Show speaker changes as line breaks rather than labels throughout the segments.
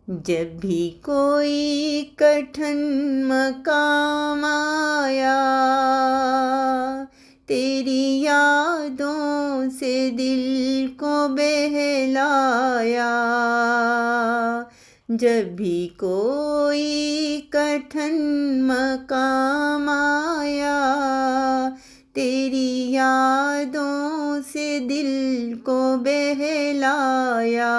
जब भी कोई कठिन मकाम आया, तेरी यादों से दिल को बहलाया। जब भी कोई कठिन मकाम आया, तेरी यादों से दिल को बहलाया।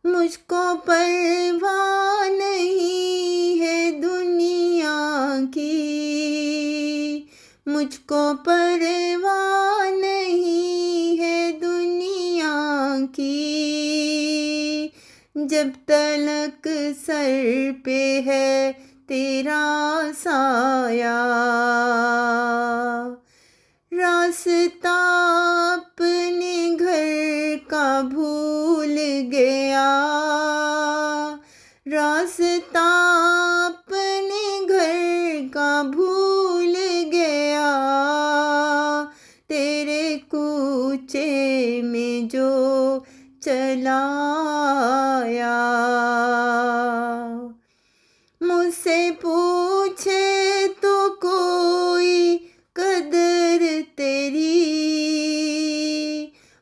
मुझको परवाह नहीं है दुनिया की, मुझको परवाह नहीं है दुनिया की। जब तलक सर पे है तेरा साया, रास्ता अपने घर का भूल गया, रास्ता अपने घर का भूल गया। तेरे कूचे में जो चला आया, मुझसे पूछे तो कोई कदर तेरी,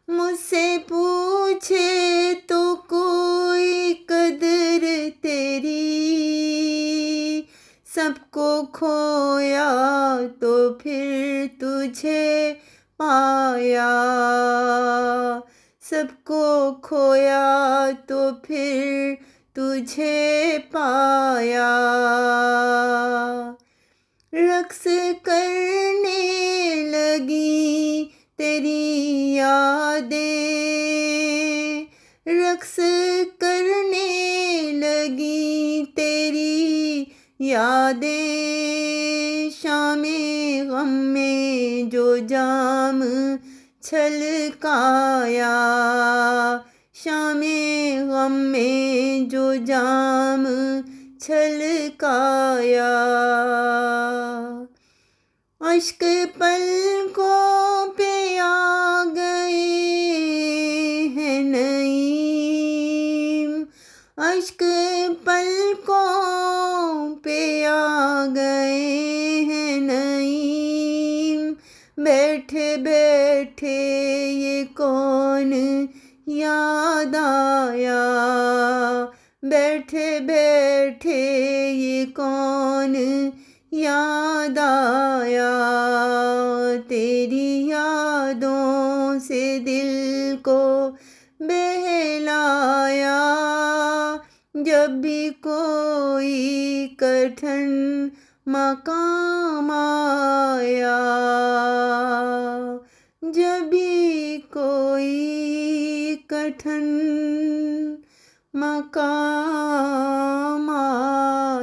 मुझसे पूछे तो कोई कदर तेरी। सबको खोया तो फिर तुझे पाया, सबको खोया तो फिर तुझे पाया। रक्स करने लगी तेरी यादें, रक्स करने लगी तेरी यादें। शामे गम में जो जाम छलकाया, शामे गम में जो जाम छलकाया। अश्क पलकों पे आ गए हैं नईम, अश्क पलकों पे आ गए हैं नईम। बैठे बैठे ये कौन याद आया, बैठे बैठे ये कौन याद आया। तेरी यादों से दिल को बहलाया। जब भी कोई कठिन मकाम आया, जब भी कोई कठिन मकाम आया।